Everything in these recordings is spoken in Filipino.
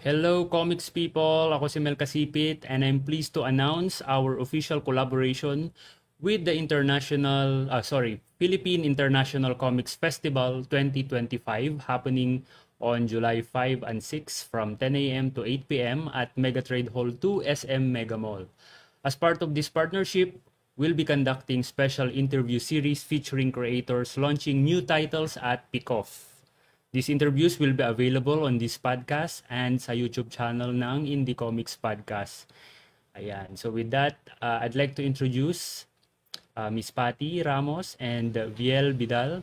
Hello, comics people! Ako si Mel Kasipit and I'm pleased to announce our official collaboration with the Philippine International Comics Festival 2025 happening on July 5 and 6 from 10 a.m. to 8 p.m. at Megatrade Hall 2 SM Mega Mall. As part of this partnership, we'll be conducting special interview series featuring creators launching new titles at Pikoff. These interviews will be available on this podcast and sa YouTube channel ng Indie Comics Podcast. Ayan. So with that, I'd like to introduce Miss Patty Ramos and Viel Vidal.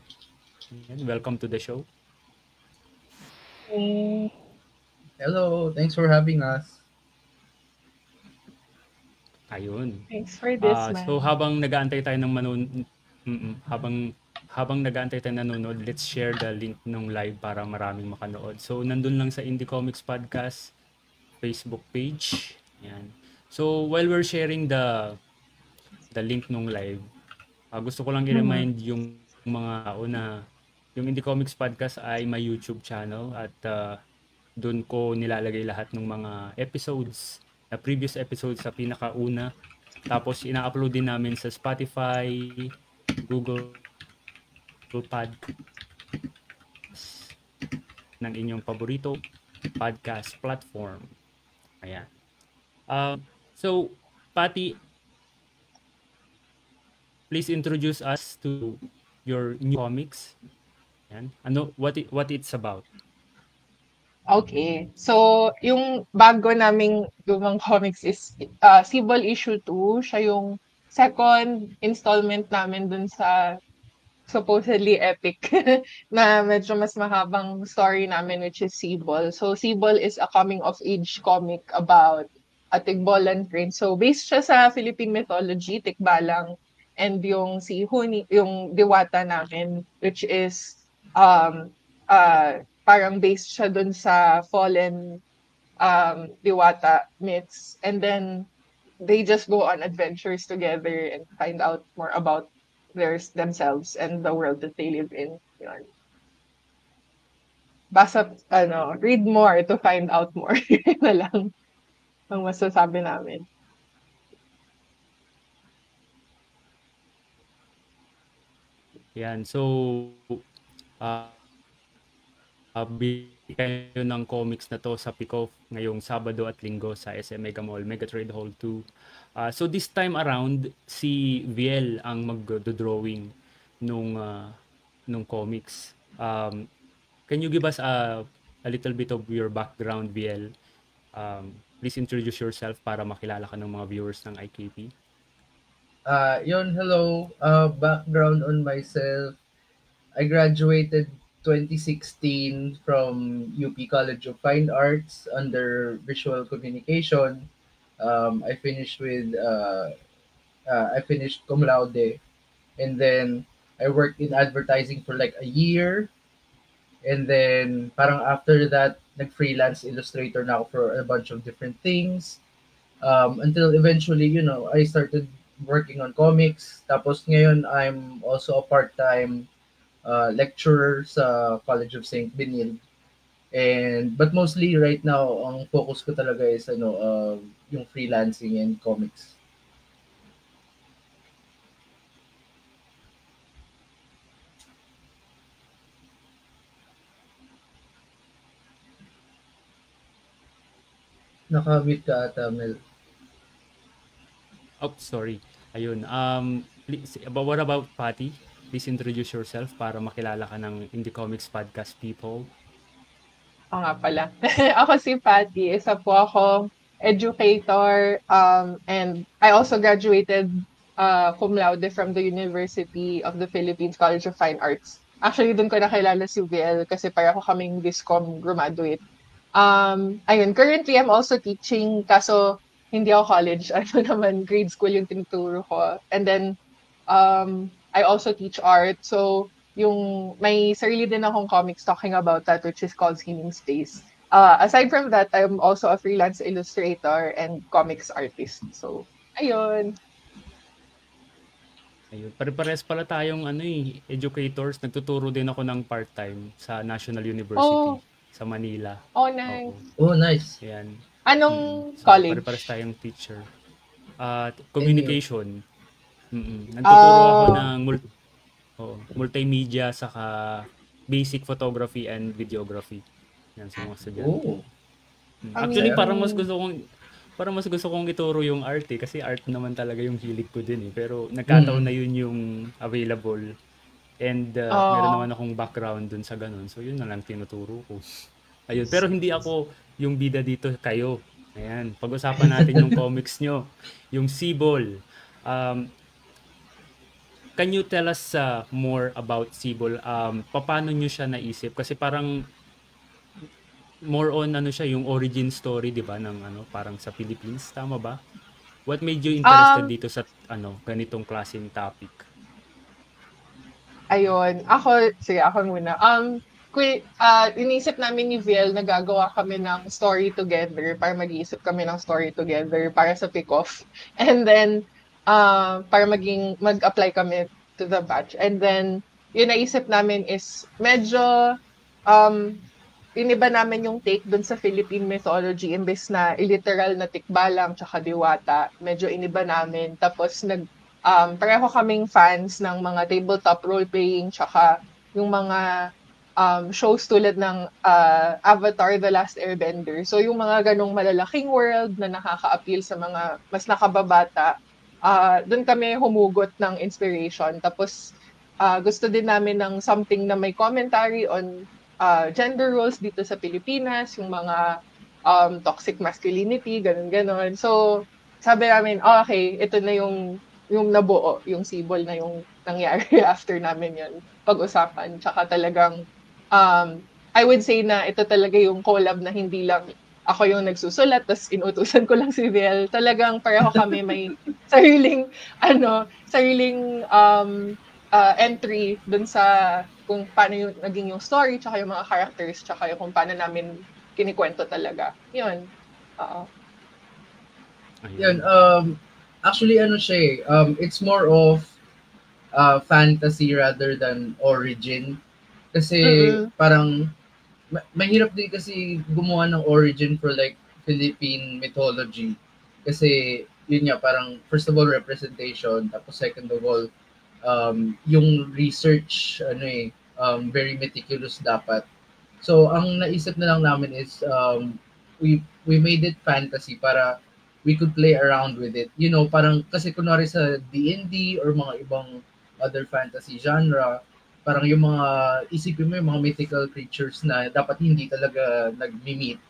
Ayan, welcome to the show. Hello, thanks for having us. Ayun. Thanks for this, So man. habang nag-aantay tayo ng habang nag-aantay tayo nanonood, let's share the link ng live para maraming makanood. So nandun lang sa Indie Comics Podcast Facebook page. Yan. So while we're sharing the link nung live, gusto ko lang i-remind yung mga tao na yung Indie Comics Podcast ay may YouTube channel at doon ko nilalagay lahat ng mga episodes, na previous episodes sa pinakauna. Tapos ina-upload din namin sa Spotify, Google Podcast, ng inyong paborito podcast platform. Ayan. So, Patty, please introduce us to your new comics. Ayan. What it's about? Okay. So, yung bago naming lumang comics is Sibol Issue 2. Siya yung second installment namin dun sa supposedly epic na medyo mas mahabang story namin, which is Sibol. So, Sibol is a coming-of-age comic about a Tigbolan prince. So, based siya sa Philippine mythology, Tikbalang, and yung si Huni, yung diwata namin, which is um, parang based siya dun sa fallen diwata myths. And then, they just go on adventures together and find out more about themselves and the world that they live in. Yun. Read more to find out more. Yun na lang ang masasabi namin. Yan. So, bili kayo ng comics na to sa Pikoff ngayong Sabado at Linggo sa SM Mega Mall, Megatrade Hall 2. So this time around, si Viel ang mag-drawing nung comics. Can you give us a little bit of your background, Viel? Please introduce yourself para makilala ka ng mga viewers ng IKP. Hello. Background on myself. I graduated 2016 from UP College of Fine Arts under Visual Communication. I finished cum laude, and then I worked in advertising for like a year, and then parang after that, nag-freelance illustrator na ako for a bunch of different things. Until eventually, I started working on comics. Tapos ngayon, I'm also a part-time lecturer sa College of St. Benilde. But mostly right now, ang focus ko talaga is yung freelancing and comics. Nakamute ka ata, Mel. Oh, sorry. Ayun. What about Patty? Please introduce yourself para makilala ka ng Indie Comics Podcast people. Oo nga pala. Ako si Patty. Isa po ako educator, and I also graduated cum laude from the University of the Philippines College of Fine Arts. Actually, doon ko nakilala si VL kasi para ako kaming Viscom graduate. Ayun, currently I'm also teaching kaso hindi ako college. Ano naman, grade school yung tinuturo ko. And then, I also teach art. So, yung may sarili din akong comics talking about that, which is called Healing Space. Aside from that, I'm also a freelance illustrator and comics artist. So, ayun. Ayun. Pare-pares pala tayong educators. Nagtuturo din ako ng part-time sa National University. Oh, sa Manila. Oh, nice. Oh, nice. Ayan. Anong So, college? pare-pares tayong teacher. Communication. Nagtuturo ako ng multimedia saka basic photography and videography. Yan sa mga estudyante. Oh. Actually, parang mas gusto kong ituro yung art kasi art naman talaga yung hilig ko din Pero nagkataon na yun yung available. And meron naman akong background dun sa ganun. So yun na lang tinuturo ko. Ayun. Pero hindi ako yung bida dito, kayo. Ayan. Pag-usapan natin yung comics nyo. Yung Sibol. Can you tell us more about Sibol? Paano nyo siya naisip? Kasi parang more on siya, yung origin story, 'di ba, ng parang sa Philippines, tama ba? What made you interested dito sa ganitong klaseng topic? Ayun, ako muna. Inisip namin ni Viel na gagawa kami ng story together, para mag-iisip kami ng story together para sa pick-off. And then para mag-apply kami to the batch. And then yun naisip namin is medyo iniba namin yung take dun sa Philippine mythology, imbes na literal na tikbalang tsaka diwata, medyo iniba namin. Tapos pareho kaming fans ng mga tabletop role-playing tsaka yung mga shows tulad ng Avatar: The Last Airbender. So yung mga ganong malalaking world na nakaka-appeal sa mga mas nakababata, dun kami humugot ng inspiration. Tapos gusto din namin ng something na may commentary on gender roles dito sa Pilipinas, yung mga toxic masculinity, ganun-ganon. So, sabi namin, okay, ito na yung nabuo, yung Sibol na yung nangyari after namin yun pag-usapan. Tsaka talagang, I would say na ito talaga yung collab na hindi lang ako yung nagsusulat, tapos inutusan ko lang si Viel. Talagang pareho kami may sariling entry dun sa kung paano yung naging yung story, tsaka yung mga characters, tsaka yung kung paano namin kinikwento talaga. Yun. Yun. Actually, siya it's more of fantasy rather than origin. Kasi parang mahirap din kasi gumawa ng origin for like Philippine mythology. Kasi yun nga, parang first of all representation, tapos second of all yung research very meticulous dapat. So ang naisip na lang namin is we made it fantasy para we could play around with it. You know, parang kasi kunwari sa D&D or mga ibang other fantasy genre, parang yung mga isipin mo yung mga mythical creatures na dapat hindi talaga nag-meet.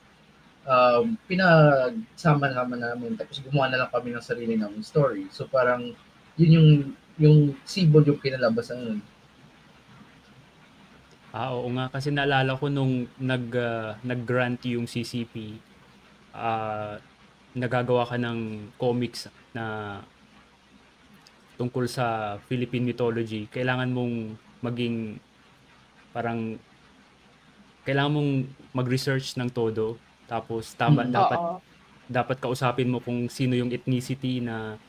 Pinagsama-sama namin tapos gumawa na lang kami ng sarili naming story. So parang yun yung Sibol yung kinalabasan nun. Oo nga, kasi naalala ko nung nag-grant yung CCP, nagagawa ka ng comics na tungkol sa Philippine mythology. Kailangan mong kailangan mong mag-research ng todo. Tapos dapat kausapin mo kung sino yung ethnicity na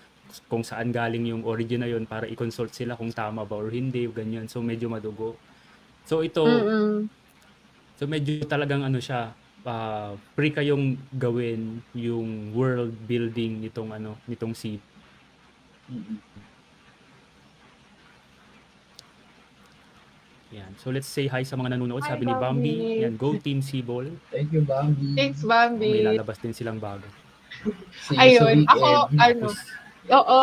kung saan galing yung origin na yun para i-consult sila kung tama ba or hindi, ganyan. So medyo madugo. So ito, so medyo talagang siya, free kayong gawin yung world building nitong Sibol. Yan. So let's say hi sa mga nanonood. Sabi ni Bambi. Yan, go Team Sibol. Thank you, Bambi. Thanks, Bambi. May lalabas din silang bago. Ayun, ako, oo.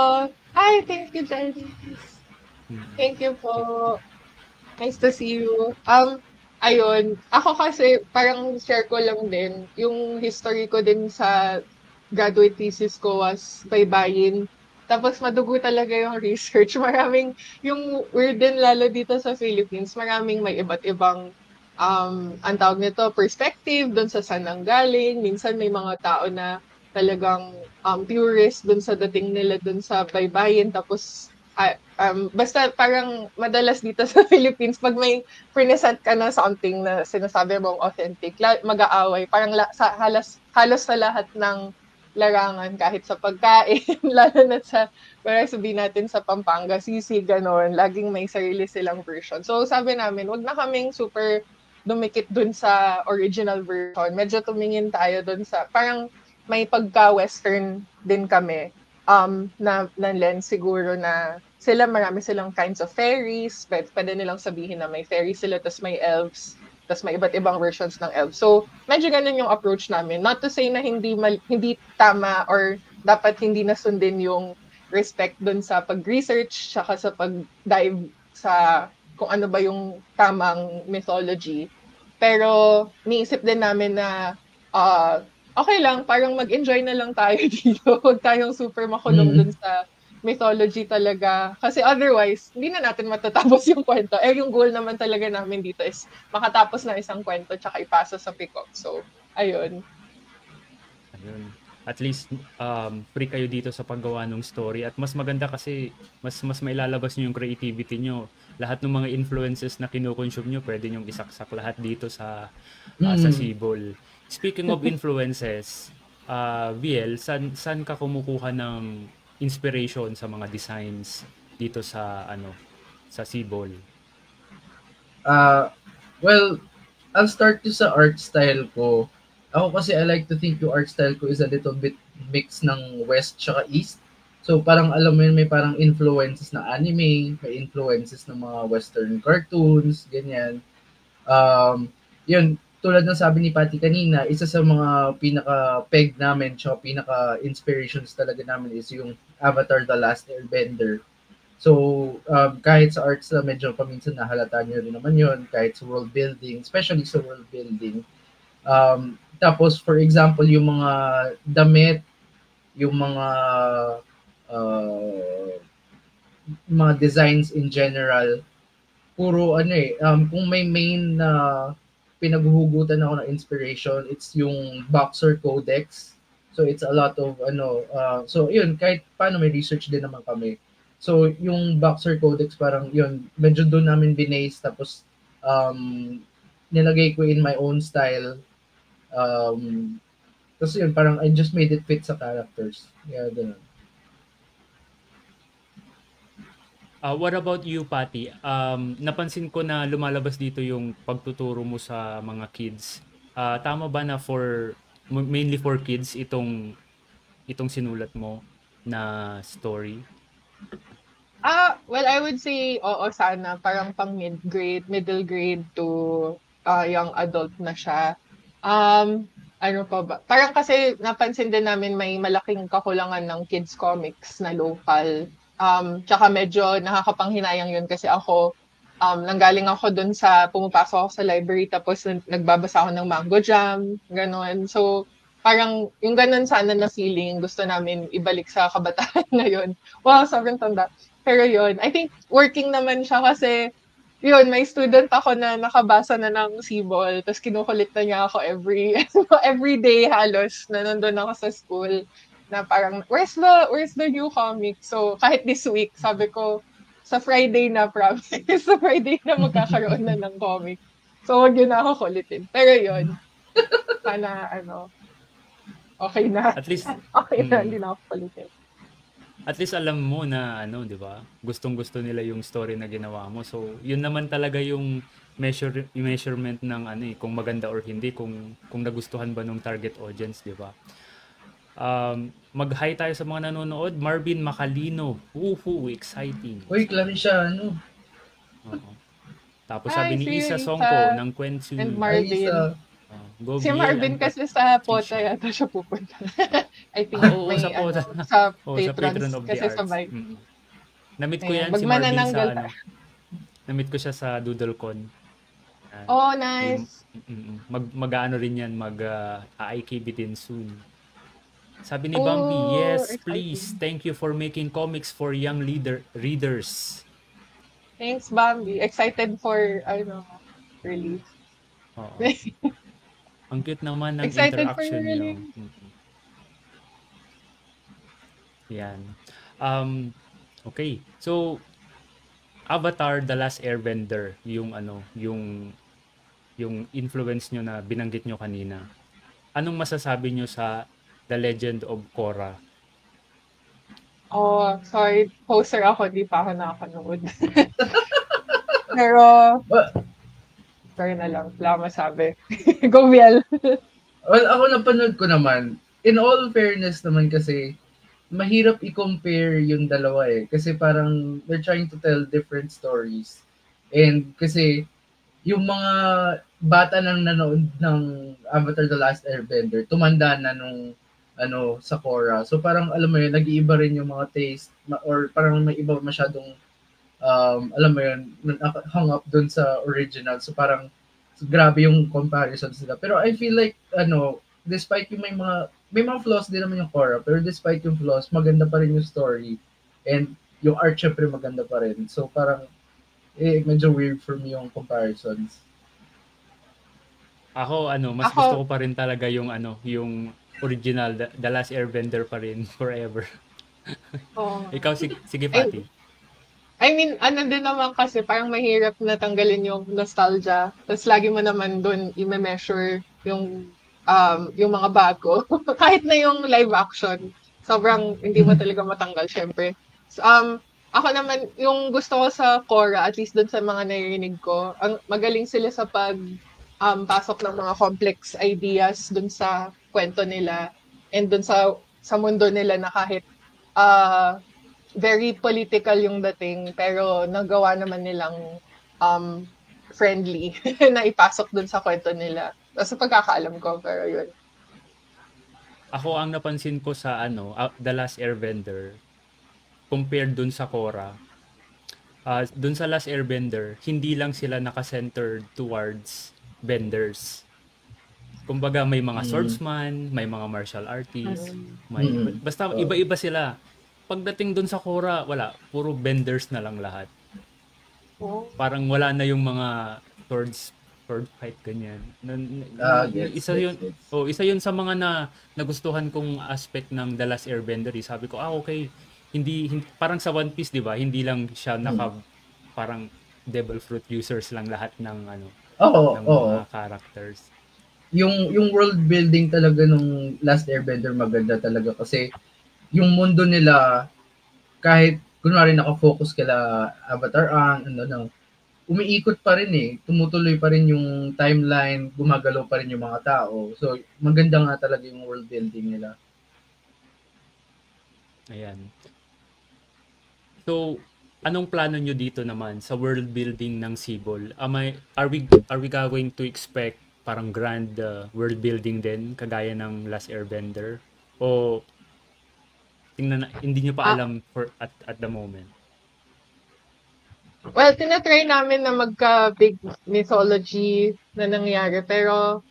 Hi, thank you, Dennis. Thank you po. Nice to see you. Ayun, ako kasi parang share ko lang din, yung history ko din sa graduate thesis ko was baybayin. Tapos madugo talaga yung research. Maraming, yung weird din lalo dito sa Philippines, maraming may iba't ibang, ang tawag nito, perspective dun sa saan nanggaling. Minsan may mga tao na talagang purist dun sa dating nila dun sa baybayin. Tapos basta parang madalas dito sa Philippines, pag may present ka na something na sinasabi mong authentic, mag-aaway. Parang halos sa lahat ng larangan, kahit sa pagkain, lalo na sa, parang sabihin natin sa Pampanga, sisig, gano'n, laging may sarili silang version. So sabi namin, wag na kaming super dumikit dun sa original version. Medyo tumingin tayo dun sa, parang may pagka-western din kami na lens siguro na marami silang kinds of fairies, pwede nilang sabihin na may fairies sila, tas may elves, tas may iba't ibang versions ng elves. So, medyo ganun yung approach namin. Not to say na hindi tama or dapat hindi nasundin yung respect dun sa pag-research, saka sa pag-dive sa kung ano ba yung tamang mythology. Pero, niisip din namin na okay lang, parang mag-enjoy na lang tayo dito. Huwag tayong super makulong dun sa mythology talaga. Kasi otherwise, hindi na natin matatapos yung kwento. Yung goal naman talaga namin dito is makatapos na isang kwento tsaka ipasa sa pick-up. So, ayun. At least free kayo dito sa paggawa ng story at mas maganda kasi mas mailalabas niyo yung creativity niyo. Lahat ng mga influences na kino-consume niyo, pwede niyo isaksak lahat dito sa Sibol. Speaking of influences, VL, saan ka kumukuha ng inspiration sa mga designs dito sa sa Sibol? Well, I'll start to sa art style ko. Ako kasi I like to think yung art style ko is a little bit mix ng West tsaka East. So parang alam mo yun, may parang influences ng anime, may influences ng mga Western cartoons, ganyan. Yun, tulad ng sabi ni Patty kanina, isa sa mga pinaka-peg namin tsaka pinaka-inspirations talaga namin is yung Avatar The Last Airbender. So, kahit sa arts na medyo paminsan nahalata nyo rin naman yun, kahit sa world building, especially sa world building. Tapos, for example, yung mga damit, yung mga designs in general, puro kung may main na pinaghuhugutan ako ng inspiration, it's yung Boxer Codex. So, it's a lot of, so yun, kahit paano may research din naman kami. So, yung Boxer Codex, parang yun, medyo doon namin binase, tapos nilagay ko in my own style. Tapos yun, parang I just made it fit sa characters. Yeah, ganun. What about you, Patty? Napansin ko na lumalabas dito yung pagtuturo mo sa mga kids. Tama ba na mainly for kids itong sinulat mo na story? Well, I would say oo sana, parang pang middle grade to young adult na siya. Ano pa ba? Parang kasi napansin din namin may malaking kakulangan ng kids comics na local. Tsaka medyo nakakapanghinayang yun kasi ako, nanggaling ako dun sa, pumapasok ako sa library tapos nagbabasa ako ng Mango Jam, gano'n. So, parang yung ganun sana na feeling, gusto namin ibalik sa kabataan ngayon. Wow, sobrang tanda. Pero yun, I think working naman siya kasi yun, may student ako na nakabasa na ng Sibol, tapos kinukulit na niya ako every day halos na nandun ako sa school na parang, where's the new comic? So, kahit this week, sabi ko, sa Friday na, promise, sa Friday na magkakaroon na ng comic. So, wag yun na ako kulitin. Pero yun, sana, okay na. At least, okay na, hindi na ako kulitin. At least alam mo na di ba? Gustong-gusto nila yung story na ginawa mo. So, yun naman talaga yung measurement ng kung maganda or hindi, kung nagustuhan ba ng target audience, di ba? Mag-hi tayo sa mga nanonood. Marvin Macalino. Woohoo, exciting. Uy, Claricia, Tapos sabi ni Isa Songko ng Kwentsu. And Marvin. Si Marvin kasi sa Pota yata siya pupunta. I think may sa Pota. Sa Patron of kasi the Arts. sabay. Namit ko yan si Marvin sa namit ko siya sa DoodleCon. Oh, nice. Mag-ano rin yan, IKB din soon. Sabi ni Bambi, yes, please. Thank you for making comics for young readers. Thanks, Bambi. Excited for, release. Oo. Ang cute naman ng Excited interaction niyo. Yan. Okay. So, Avatar The Last Airbender, yung influence nyo na binanggit nyo kanina. Anong masasabi nyo sa The Legend of Korra? Oh, sorry. Poser ako. Di pa ako nakakanood. Pero, character na lang. Wala akong masabi. Go, Biel. Well, ako napanood ko naman. In all fairness naman kasi, mahirap i-compare yung dalawa eh. Kasi parang they're trying to tell different stories. And kasi yung mga bata nang nanood ng Avatar The Last Airbender, tumanda na nung sa Korra. So parang alam mo yun, nag-iiba rin yung mga taste or parang may iba masyadong alam mo yun, hung up dun sa original. So parang grabe yung comparison sila. Pero I feel like despite yung may mga flaws din naman yung Korra, pero despite yung flaws, maganda pa rin yung story. And yung art syempre maganda pa rin. So parang medyo weird for me yung comparisons. Ako mas gusto ko pa rin talaga yung yung original, The Last Airbender pa rin forever. Oh. Ikaw sige Patty. I mean, din naman kasi parang mahirap na tanggalin yung nostalgia. Tapos lagi mo naman doon i-measure yung mga bago. Kahit na yung live action, sobrang hindi mo talaga matanggal, syempre. So, ako naman, yung gusto ko sa Korra, at least doon sa mga naririnig ko, ang magaling sila sa pasok ng mga complex ideas doon sa kwento nila and doon sa mundo nila na kahit very political yung dating, pero nagawa naman nilang friendly na ipasok doon sa kwento nila. Sa pagkakaalam ko, pero yun. Ako ang napansin ko sa The Last Airbender compared dun sa Korra. Dun sa Last Airbender, hindi lang sila naka-centered towards benders. Kumbaga may mga swordsman, may mga martial artists, basta iba-iba sila. Pagdating dun sa Korra, wala, puro benders na lang lahat. Parang wala na yung mga sword fight ganyan. Isa yun sa mga nagustuhan kong aspect ng The Last Airbender. Sabi ko, okay, hindi parang sa One Piece, 'di ba? Hindi lang siya parang devil fruit users lang lahat ng mga characters. Yung world building talaga nung Last Airbender maganda talaga kasi yung mundo nila kahit kunwari naka-focus kala Avatar umiikot pa rin eh. Tumutuloy pa rin yung timeline, gumagalaw pa rin yung mga tao. So, maganda nga talaga yung world building nila. Ayan. So, anong plano nyo dito naman sa world building ng Sibol? Are we going to expect parang grand world building din kagaya ng Last Airbender? O hindi nyo pa alam at the moment? Well, tinatry namin na magka-big mythology na nangyari. Pero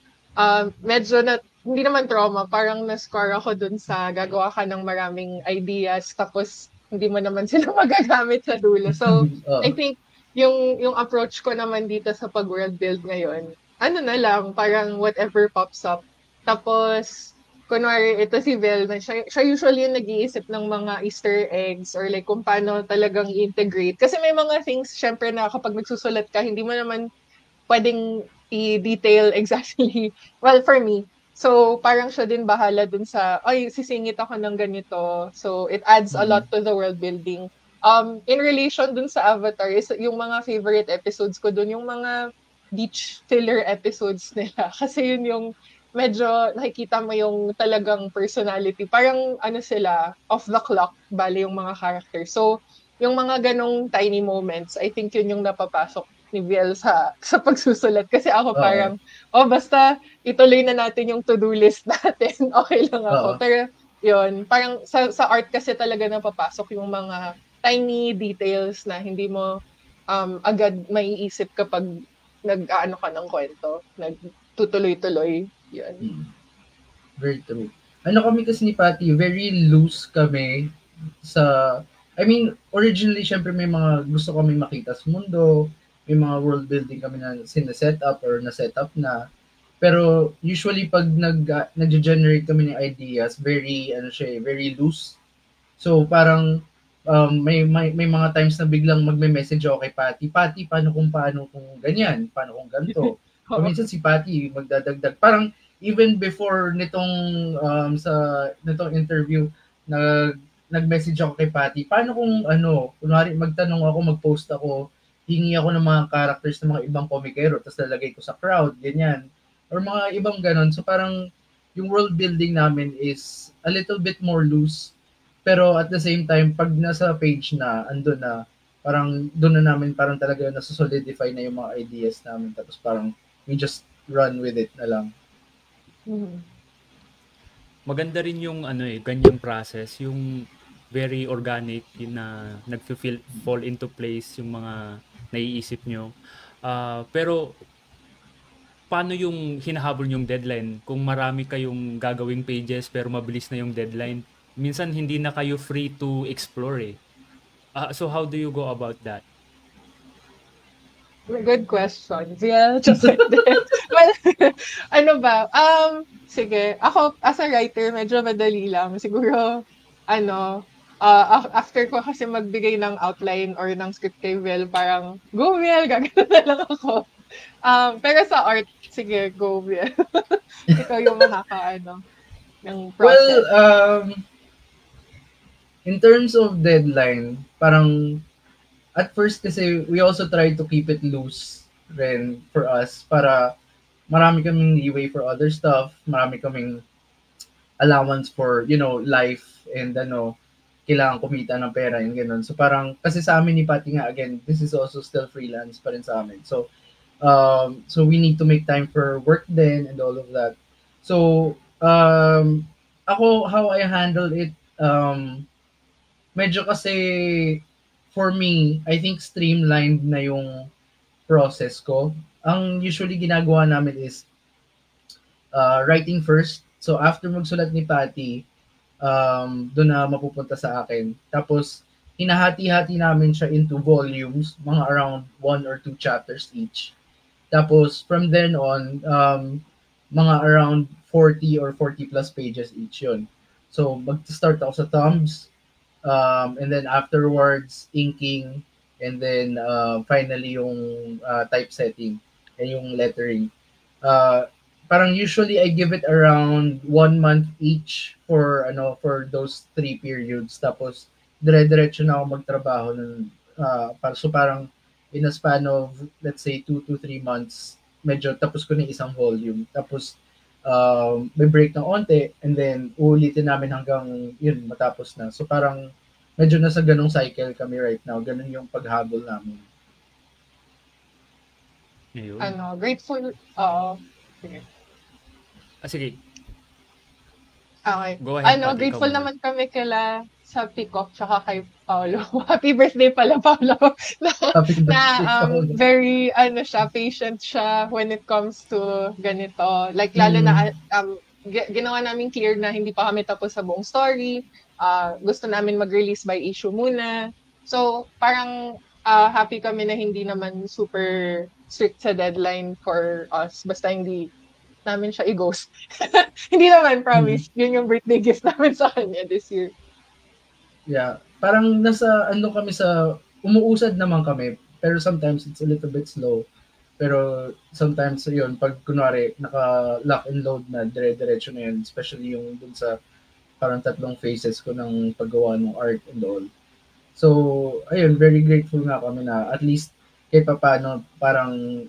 medyo hindi naman trauma. Parang na-score ako dun sa gagawa ka ng maraming ideas. Tapos hindi mo naman sila magagamit sa dulo. So, I think yung approach ko naman dito sa pag-world build ngayon, na lang, parang whatever pops up. Tapos, kunwari, ito si Vel, siya usually yung nag-iisip ng mga Easter eggs or like kung paano talagang integrate. Kasi may mga things, syempre na kapag nagsusulat ka, hindi mo naman pwedeng i-detail exactly. Well, for me. So, parang siya din bahala dun sa, sisingit ako ng ganito. So, it adds a lot to the world building. In relation dun sa Avatar, is yung mga favorite episodes ko dun, yung mga beach filler episodes nila. Kasi yun yung medyo nakikita mo yung talagang personality. Parang sila, off the clock, bali yung mga characters. So, yung mga ganong tiny moments, I think yun yung napapasok ni Biel sa pagsusulat. Kasi ako parang, basta ituloy na natin yung to-do list natin. Okay lang ako. Pero yun, parang sa art kasi talaga napapasok yung mga tiny details na hindi mo agad maiisip kapag nag-aano ka ng kwento. Nagtutuloy-tuloy. Yun. Very true. Kami kasi ni Patty, very loose kami originally, syempre may mga gusto kami makita sa mundo, may mga world building kami na sineset up or na-set up na. Pero usually pag nag-generate kami ng ideas, very very loose. So parang may mga times na biglang magme-message ako kay Patty, paano kung ganyan, paano kung ganito. O minsan si Patty magdadagdag. Parang even before nitong interview, nag-message ako kay Patty, paano kung kunwari magtanong ako, mag-post ako hingi ako ng mga characters ng mga ibang komikero, tapos lalagay ko sa crowd, ganyan. Or mga ibang ganon. So parang yung world building namin is a little bit more loose. Pero at the same time, pag nasa page na, andun na, parang doon na namin parang talaga nasa-solidify na yung mga ideas namin. Tapos parang we just run with it na lang. Mhm. Maganda rin yung ganyang process, yung very organic, yun na fall into place yung mga naiisip nyo. Pero paano yung hinahabol yung deadline? Kung marami kayong gagawing pages pero mabilis na yung deadline, minsan hindi na kayo free to explore eh. So how do you go about that? Good question. Yeah, just like that. Well, ano ba? Sige. Ako, as a writer, medyo madali lang. Siguro, after ko kasi magbigay ng outline or ng script kay Will, parang, go Will, gagano na lang ako. Pero sa art, sige, go Will. Ikaw yung ng Well, process. in terms of deadline, parang at first kasi we also try to keep it loose rin for us para marami kaming leeway for other stuff, marami kaming allowance for, life and kailangan kumita ng pera yung ganun. So parang, kasi sa amin ni Patty nga, again, this is also still freelance pa rin sa amin. So we need to make time for work then and all of that. So, ako, how I handle it, medyo kasi, for me, I think streamlined na yung process ko. Ang usually ginagawa namin is writing first. So after magsulat ni Patty, doon na mapupunta sa akin. Tapos, hinahati-hati namin siya into volumes, mga around 1 or 2 chapters each. Tapos, from then on, mga around 40 or 40 plus pages each yun. So, mag-start ako sa thumbs, and then afterwards, inking, and then finally yung typesetting and yung lettering. Parang usually I give it around 1 month each for those 3 periods. Tapos dire-diretso na ako magtrabaho so parang in a span of let's say 2 to 3 months medyo tapos ko na isang volume. Tapos may break ng onte and then uulitin namin hanggang yun matapos na. So parang medyo nasa ganung cycle kami right now. Ganun yung paghabol namin. Ayun. Grateful, sige. Sige. Okay. Go ahead, Patty, Grateful ikaw naman kami sa Peacock tsaka kay Paolo. Happy birthday pala, Paolo. Happy birthday, Paolo. Very, patient siya when it comes to ganito. Like, lalo na, ginawa namin clear na hindi pa kami tapos sa buong story. Gusto namin mag-release by issue muna. So, parang, happy kami na hindi naman super strict sa deadline for us. Basta hindi namin siya i-ghost. Hindi naman, promise. Yun yung birthday gift namin sa kanya this year. Yeah. Parang umuusad naman kami, pero sometimes it's a little bit slow. Pero sometimes yun, pag kunwari, naka-lock and load na, dire-diretso na yun, especially yung dun sa parang 3 phases ko ng paggawa ng art and all. So, ayun, very grateful nga kami na at least kahit paano, parang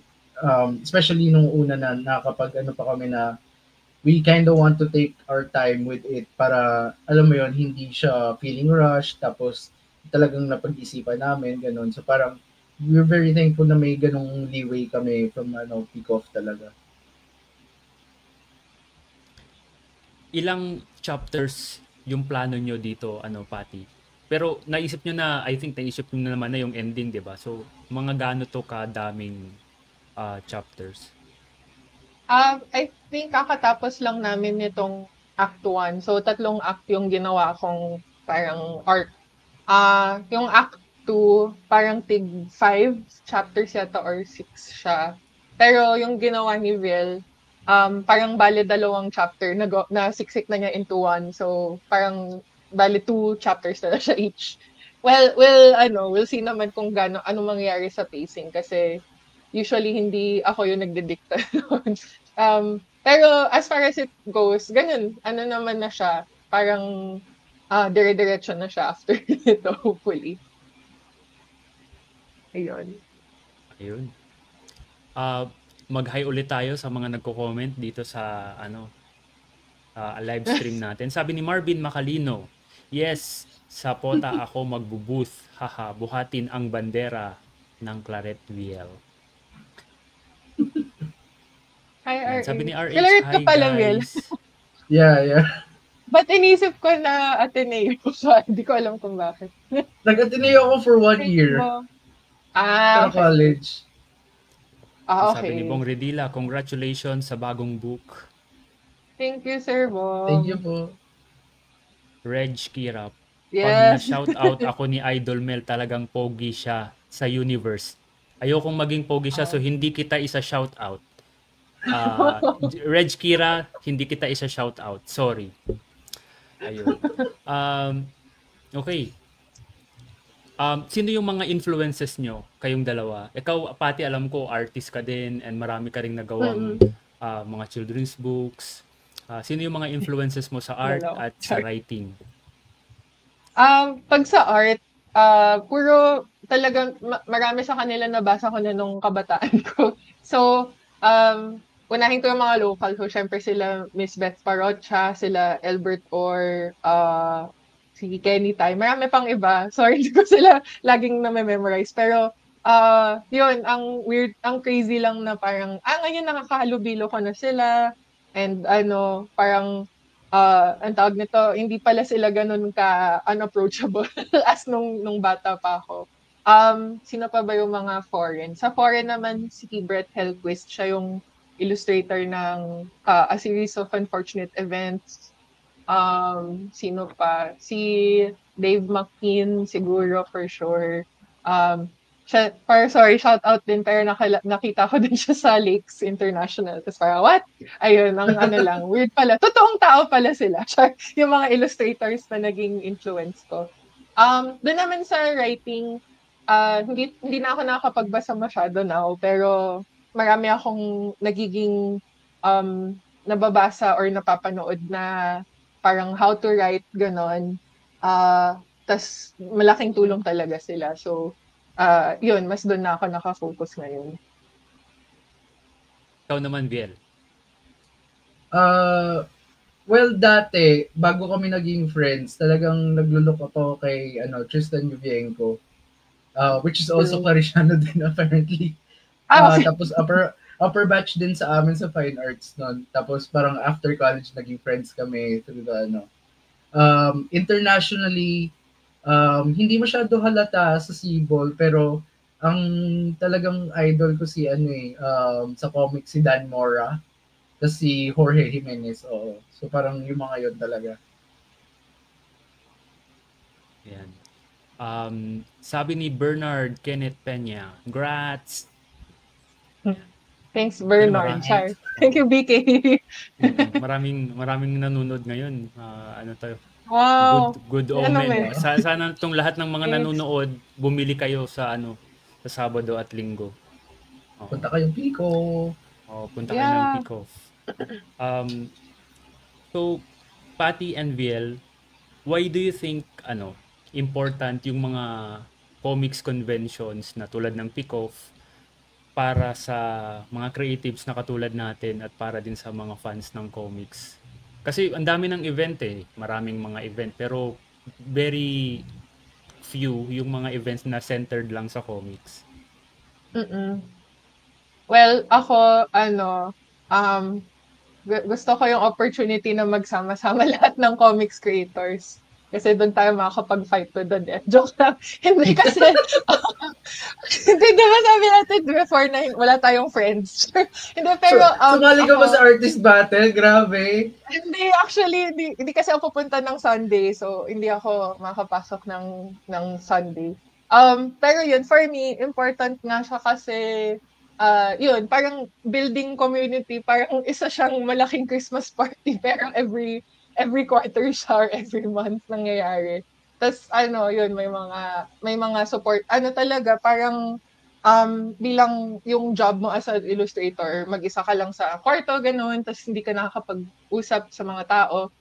especially nung una na nakapag pa kami na we kind of want to take our time with it para, alam mo yon hindi siya feeling rush, tapos talagang napag-isipan namin, ganun. So parang, we're very thankful na may ganung leeway kami from pick off talaga. Ilang chapters yung plano nyo dito, Patty? Pero naisip nyo na, I think naisip nyo na naman na yung ending, di ba? So, mga gaano to kadaming chapters? I think kakatapos lang namin nitong Act 1. So, 3 act yung ginawa kong parang arc. Yung Act 2, parang tig 5 chapters yata or 6 siya. Pero yung ginawa ni Will, parang bale 2 chapter na siksik na niya into 1. So, parang bale 2 chapters na siya each. Well, we'll see naman kung ano mangyayari sa pacing kasi usually hindi ako yung nagdidikta noon. Pero as far as it goes, ganun, naman na siya. Parang dire-diretso na siya after ito, hopefully. Ayun. Ayun. Mag-hi ulit tayo sa mga nagko-comment dito sa live stream natin. Sabi ni Marvin Macalino, yes, sa POTA ako magbo-booth. Haha, buhatin ang bandera ng Claret VL. Hi, Yan. Sabi ni RH, Claret ka hi pala, Will. guys. Yeah. Ba't inisip ko na Ateneo siya? Hindi ko alam kung bakit. Nag-Ateneo ako for 1 year Ah, sa college. Sabi ni okay. Bong Redila, congratulations sa bagong book. Thank you, Sir Bong. Thank you po. Reg Kirap. Pag Yes. na-shout out ako ni Idol Mel, talagang pogi siya sa universe. Ayokong maging pogi siya, so hindi kita isa-shout out. Reg Kira, hindi kita isa-shout out. Sorry. Ayun. Okay. Sino yung mga influences nyo, kayong dalawa? Ikaw, Pati, alam ko, artist ka din and marami ka rin nagawang mga children's books. Sino yung mga influences mo sa art at sa writing? Pag sa art, puro talagang marami sa kanila nabasa ko na nung kabataan ko. So, unahin ko yung mga local. So, syempre sila Miss Beth Parocha, sila Albert Orr, si Kenny Tai. Marami pang iba. Sorry, hindi ko sila laging na-memorize. Pero, yun, ang crazy lang na parang, ngayon nakakahalubilo ko na sila. And parang, ang tawag nito, hindi pala sila ganun ka unapproachable as nung bata pa ako. Sino pa ba yung mga foreign? Sa foreign naman, si Brett Hellquist, siya yung illustrator ng A Series of Unfortunate Events. Sino pa? Si Dave McKean, siguro for sure. Shout out din, pero nakita ko din siya sa Lakes International. Tapos parang, what? Ayun, lang, weird pala. Totoong tao pala sila. Yung mga illustrators na naging influence ko. Doon naman sa writing, hindi na ako nakakapagbasa masyado now, pero marami akong nagiging nababasa or napapanood na parang how to write, ganon. Tas malaking tulong talaga sila. So, yun, mas doon na ako nakafocus ngayon. Ikaw naman, Biel. Well, dati, bago kami naging friends, talagang naglulok ako kay Tristan Yuvienko, which is also Clariciano din apparently. Okay. Tapos upper batch din sa amin sa fine arts noon. Tapos parang after college, naging friends kami through the internationally, hindi masyado halata sa Cebol, pero ang talagang idol ko si sa comics si Dan Mora, tapos si Jorge Jimenez. So parang yung mga yon talaga. Yan. Sabi ni Bernard Kenneth Peña, congrats. Thanks, Bernard. Thank you, BK. maraming nanonood ngayon. Wow. Good omen. Sana itong lahat ng mga nanonood, bumili kayo sa Sabado at Linggo. Punta kayong Pico. Punta kayo ng Pico. So, Patty and Viel, why do you think important yung mga comics conventions na tulad ng Picoff para sa mga creatives na katulad natin at para din sa mga fans ng comics? Kasi ang dami ng event maraming mga event, pero very few yung mga events na centered lang sa comics. Well, ako, gusto ko yung opportunity na magsama-sama lahat ng comics creators. Kasi doon tayo makakapag-fight to the death. Joke lang. Hindi kasi, hindi diba sabi natin before na wala tayong friends. Hindi, pero... sumali ka ba sa artist battle? Grabe. Hindi, actually, hindi kasi ako pupunta ng Sunday. So, hindi ako makapasok ng Sunday. Pero yun, for me, important nga siya kasi, yun, parang building community, parang isa siyang malaking Christmas party. Pero every quarter siya or every month nangyayari. Tapos yun, may mga support. Talaga, parang bilang yung job mo as an illustrator, mag-isa ka lang sa kwarto, ganun, tapos hindi ka nakakapag-usap sa mga tao.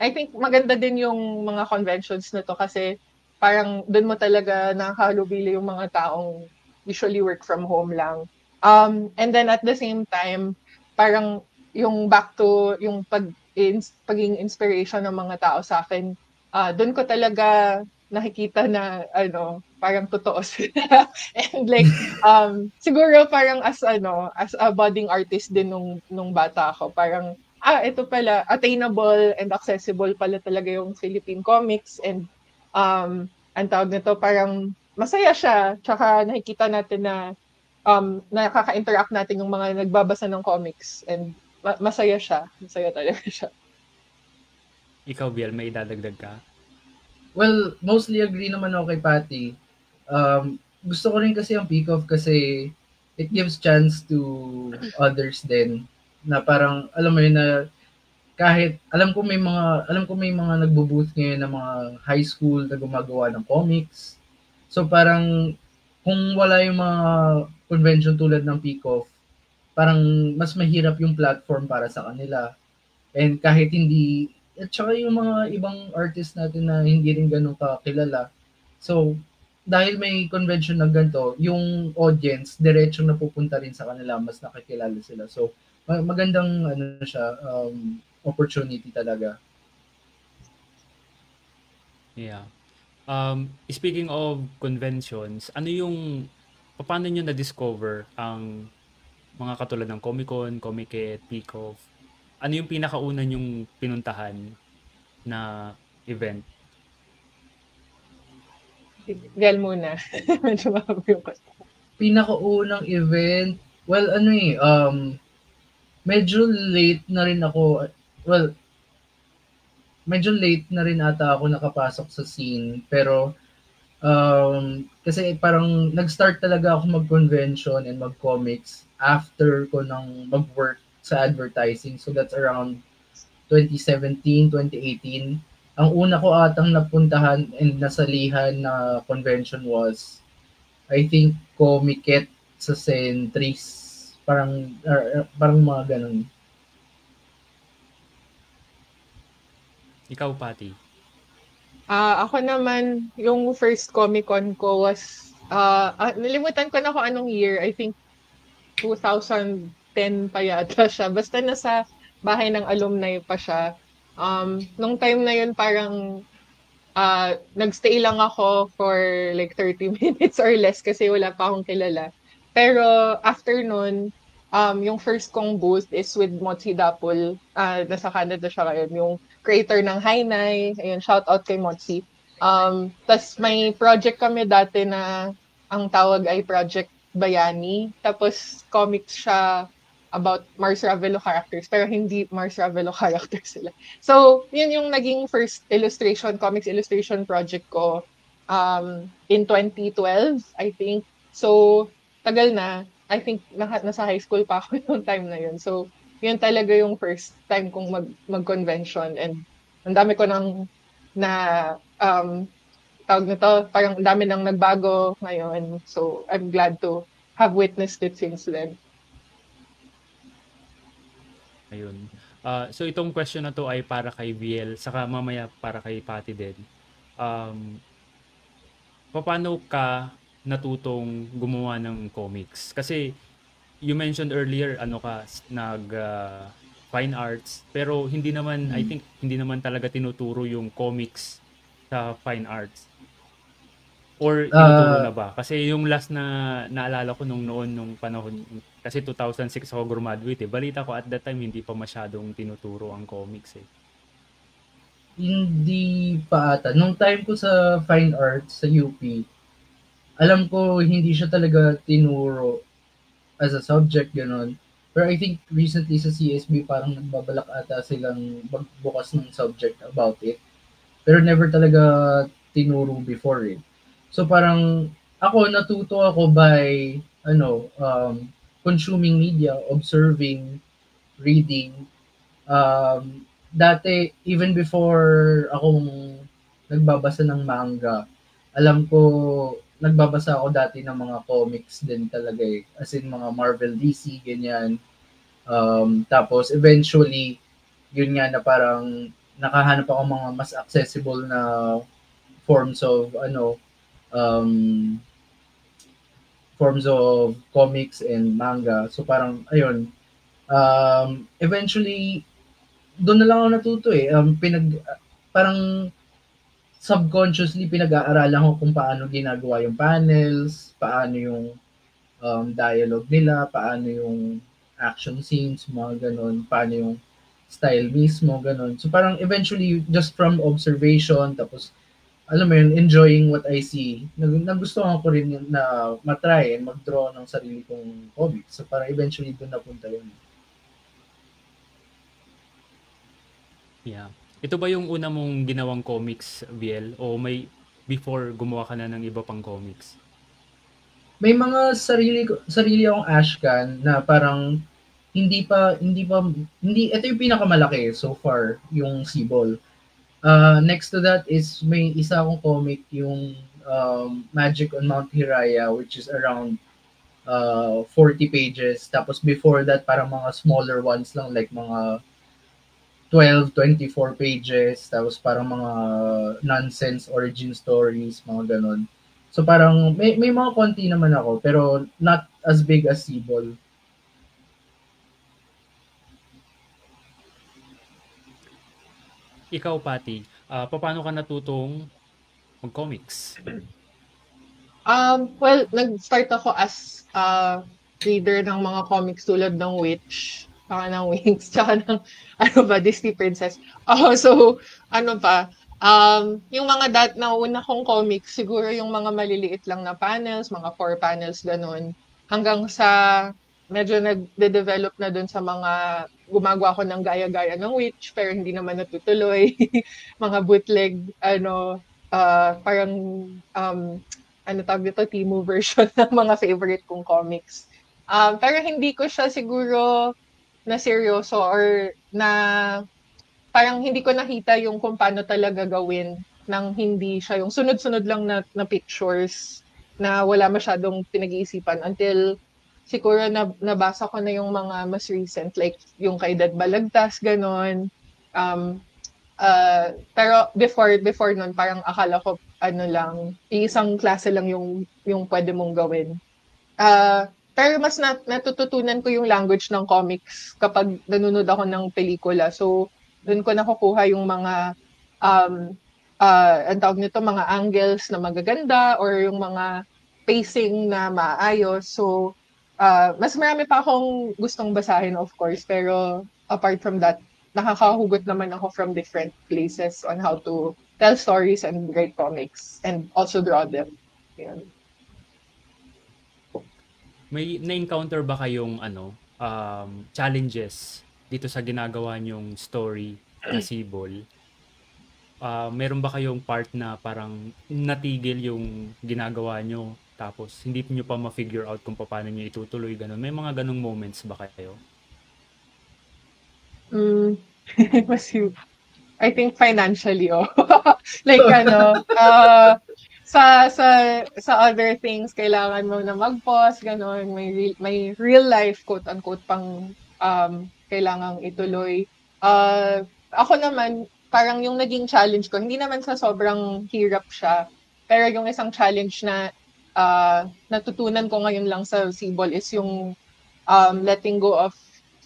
I think maganda din yung mga conventions na to kasi parang doon mo talaga nakahalubili yung mga taong usually work from home lang. And then at the same time, parang yung back to yung pagiging inspiration ng mga tao sa akin, doon ko talaga nakikita na parang totoo sila. And like siguro parang as a budding artist din nung bata ako, parang ito pala attainable and accessible pala talaga yung Philippine comics, and ang tawag nito parang masaya siya, tsaka nakikita natin na nakaka-interact natin yung mga nagbabasa ng comics, and masaya siya. Masaya talaga siya. Ikaw, Biel, may idadagdag ka? Well, mostly agree naman ako kay Patty. Gusto ko rin kasi ang Peak Off kasi it gives chance to others din na parang alam mo yun na kahit alam ko may mga nagbo-booth ngayon ng mga high school na gumagawa ng comics. So parang kung wala yung mga convention tulad ng Peak Off, parang mas mahirap yung platform para sa kanila. And kahit hindi, at saka yung mga ibang artist natin na hindi rin ganun kakilala. So, dahil may convention na ganito, yung audience, diretso na pupunta rin sa kanila, mas nakikilala sila. So, magandang siya, opportunity talaga. Yeah. Speaking of conventions, paano nyo na-discover ang mga katulad ng Comic-Con, Comic-Con, Peak Off? Ano yung pinakauna nyong pinuntahan na event? Biel muna. Medyo mahaba yung question. Pinakaunang event, well, medyo late na rin ako. Well, medyo late na rin ata ako nakapasok sa scene. Pero, kasi parang nag-start talaga ako mag-convention and mag-comics after ko nang mag-work sa advertising. So that's around 2017, 2018. Ang una ko atang napuntahan and nasalihan na convention was, I think, Comiket sa Centris. Parang mga ganun. Ikaw, Patty? Ako naman, yung first Comic-Con ko was, nalimutan ko na kung anong year. I think 2010 pa yata siya. Basta nasa bahay ng alumni pa siya. Nung time na yun, parang nagstay lang ako for like 30 minutes or less kasi wala pa akong kilala. Pero after nun, yung first kong booth is with Motsi Dapol. Nasa Canada siya ngayon. Yung creator ng Hainay. Ayun, shout out kay Motsi. Tas may project kami dati na ang tawag ay Project Bayani. Tapos comics siya about Mars Ravelo characters, pero hindi Mars Ravelo characters sila. So, yun yung naging first comics illustration project ko in 2012, I think. So, tagal na. I think nasa high school pa ako noong time na yun. So, yun talaga yung first time kong mag-convention, and ang dami ko nang tawag nito, parang dami nang nagbago ngayon. So, I'm glad to have witnessed it since then. Ayun. So, itong question na to ay para kay Biel, saka mamaya para kay Patty din. Paano ka natutong gumawa ng comics? Kasi, you mentioned earlier, fine arts, pero hindi naman, I think, hindi naman talaga tinuturo yung comics sa fine arts. Or tinuturo na ba? Kasi yung last na naalala ko nung panahon, kasi 2006 ako graduate Balita ko at that time hindi pa masyadong tinuturo ang comics Hindi pa ata. Nung time ko sa fine arts sa UP, alam ko hindi siya talaga tinuro as a subject, gano'n. Pero I think recently sa CSB parang nagbabalak ata silang magbukas ng subject about it. Pero never talaga tinuro before eh. So parang natuto ako by consuming media, observing, reading. Dati, even before akong nagbabasa ng manga, alam ko nagbabasa ako dati ng mga comics din talaga eh. As in mga Marvel, DC, ganyan. Tapos eventually, yun nga na parang nakahanap ako mga mas accessible na forms of forms of comics and manga. So parang, ayun, eventually, doon na lang ako natuto eh. Parang subconsciously pinag-aaralan ko kung paano ginagawa yung panels, paano yung dialogue nila, paano yung action scenes, mga ganun, paano yung style mismo, ganun. So parang eventually, just from observation, tapos alam mo yun, enjoying what I see, nagustuhan ko rin yun na matry and mag-draw ng sarili kong comics. So parang eventually doon napunta yun. Yeah. Ito ba yung una mong ginawang comics, VL? O may before gumawa ka na ng iba pang comics? May mga sarili akong ashcan na parang hindi ito yung pinakamalaki so far, yung Sibol. Next to that is may isa akong comic, yung Magic on Mount Hiraya, which is around 40 pages. Tapos before that, parang mga smaller ones lang, like mga 12, 24 pages. Tapos parang mga nonsense origin stories, mga ganon. So parang may mga konti naman ako, pero not as big as Sibol. Ikaw, Patty, paano ka natutong mag-comics? Well, nag-start ako as reader ng mga comics tulad ng Witch, saka ng Wings, saka ng Disney Princess. So, yung mga nauna kong comics, siguro yung mga maliliit lang na panels, mga 4 panels, ganun. Hanggang sa medyo nagde-develop na dun sa mga gumagawa ko ng gaya-gaya ng Witch, pero hindi naman natutuloy. Mga bootleg, parang tawag dito, Temu version ng mga favorite kong comics. Pero hindi ko siya siguro na seryoso or na parang hindi ko nakita yung kung paano talaga gawin nang hindi siya yung sunod-sunod lang na pictures na wala masyadong pinag-iisipan until siguro nabasa ko na yung mga mas recent, like yung kay Dad Balagtas, ganon. Pero before nun, parang akala ko isang klase lang yung pwede mong gawin. Pero mas natututunan ko yung language ng comics kapag nanonood ako ng pelikula. So, doon ko nakukuha yung mga ang tawag nito, mga angles na magaganda or yung mga pacing na maayos. So, mas marami pa akong gustong basahin, of course. Pero apart from that, nakakahugot naman ako from different places on how to tell stories and write comics and also draw them. Yan. May na-encounter ba kayong challenges dito sa ginagawa nyong story na Sibol? Meron ba kayong part na parang natigil yung ginagawa nyo tapos hindi nyo pa ma-figure out kung paano nyo itutuloy, ganun? May mga ganung moments ba kayo? I think financially, like sa other things, kailangan mo na mag-pause, gano'n. May real life, quote-unquote, pang kailangang ituloy. Ako naman, parang yung naging challenge ko, hindi naman sa sobrang hirap siya, pero yung isang challenge na natutunan ko ngayon lang sa Sibol is yung letting go of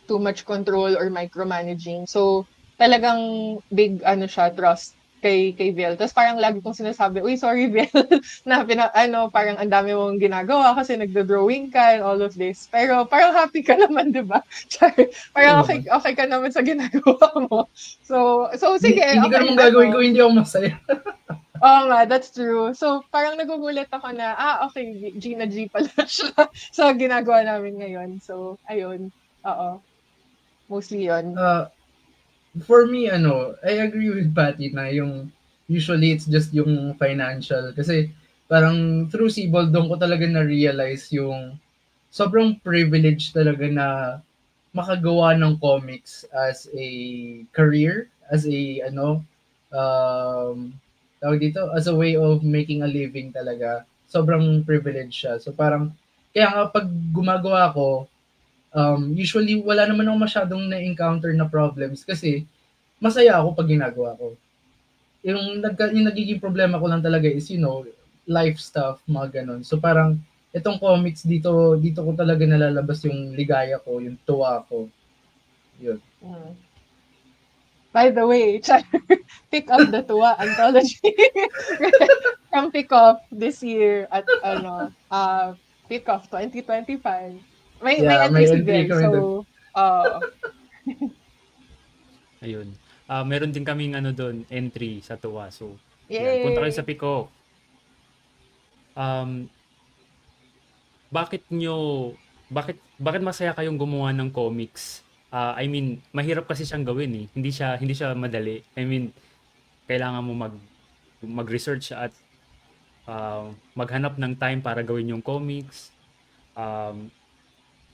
too much control or micromanaging. So, talagang big trust kay Viel. Tapos parang lagi kong sinasabi, uy, sorry Viel, na parang ang dami mong ginagawa kasi nagdo-drawing ka and all of this. Pero parang happy ka naman, di ba? Parang okay ka naman sa ginagawa mo. So sige. Hindi ka naman gagawin ko, hindi ako masaya. Oo nga, that's true. So, parang nagugulat ako na, okay, Gina G pala siya sa ginagawa namin ngayon. So, ayun. Oo. Mostly yun. For me, I agree with Patty na usually it's just yung financial. Kasi parang through Sibol, doon ko talaga na-realize yung sobrang privilege talaga na makagawa ng comics as a career, as a, tawag dito, as a way of making a living talaga. Sobrang privilege siya. So parang, kaya nga pag gumagawa ko, usually wala naman ako masyadong na-encounter na problems kasi masaya ako pag ginagawa ko. Yung nagiging problema ko lang talaga is, life stuff, mga ganun. So parang, itong comics dito ko talaga nalalabas yung ligaya ko, yung tuwa ko. Yun. By the way, pick up the Tuwa anthology from Pick Up this year at Pick Up 2025. May entry si Greg, so ayun. Meron din kaming doon, entry sa Tuwa. So, yay! Punta kayo sa Pick Up. Bakit masaya kayong gumawa ng comics? I mean, mahirap kasi siyang gawin eh. Hindi siya madali. I mean, kailangan mo mag-research at maghanap ng time para gawin yung comics.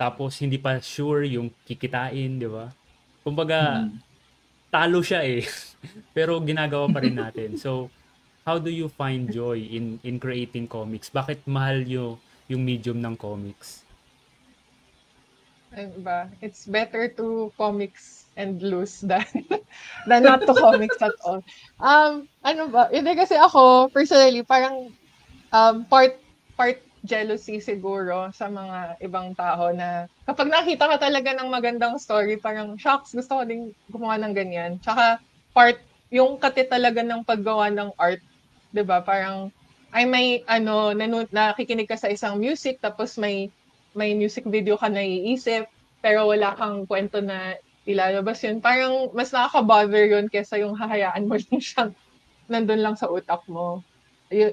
Tapos hindi pa sure yung kikitain, di ba? Kumbaga, talo siya eh. Pero ginagawa pa rin natin. So, how do you find joy in creating comics? Bakit mahal yung medium ng comics? It's better to comics and lose than not to comics at all. Hindi kasi ako personally parang part jealousy siguro sa mga ibang tao na kapag nakita ka talaga ng magandang story, parang shocks, gusto ko din gumawa ng ganyan. Tsaka part yung kati talaga ng paggawa ng art, 'di ba? Parang ay may nakikinig ka sa isang music tapos may music video ka naiisip, pero wala kang kwento na ilalabas yun. Parang mas nakaka-bother yun kesa yung hahayaan mo lang siyang nandun lang sa utak mo.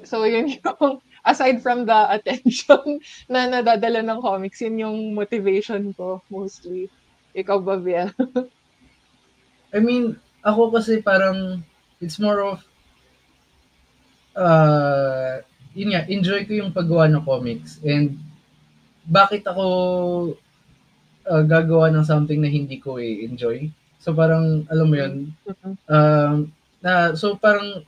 So yun yung, aside from the attention na nadadala ng comics, yun yung motivation ko mostly. Ikaw ba, Biel? I mean, ako kasi parang, it's more of, yun nga, enjoy ko yung paggawa ng comics. And bakit ako gagawa ng something na hindi ko enjoy? So parang, alam mo yun, so parang,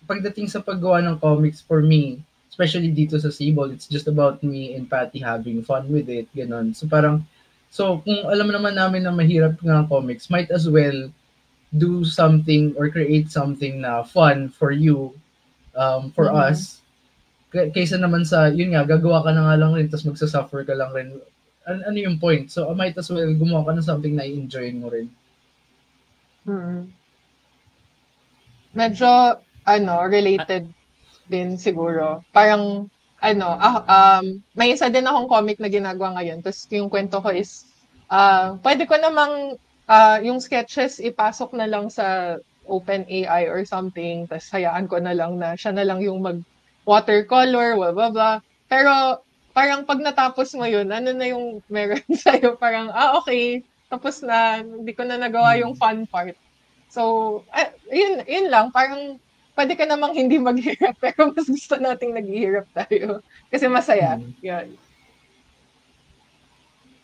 pagdating sa paggawa ng comics for me, especially dito sa Cebol, it's just about me and Patty having fun with it, ganon. So parang, kung alam naman namin na mahirap nga ang comics, might as well do something or create something na fun for you, for us, kaysa naman sa, yun nga, gagawa ka na nga lang rin, tapos magsasuffer ka lang rin. Ano yung point? So, might as well gumawa ka ng something na i-enjoy mo rin. Medyo, related din siguro. Parang, may isa din akong comic na ginagawa ngayon. Tapos yung kwento ko is, pwede ko namang, yung sketches ipasok na lang sa OpenAI or something. Tapos hayaan ko na lang na siya na lang yung watercolor, blah, blah, blah. Pero, parang pag natapos mo yun, ano na yung meron sa'yo? Parang, okay, tapos na, hindi ko na nagawa yung fun part. So, yun lang, parang, pwede ka namang hindi maghirap, pero mas gusto nating naghihirap tayo. Kasi masaya. Yan.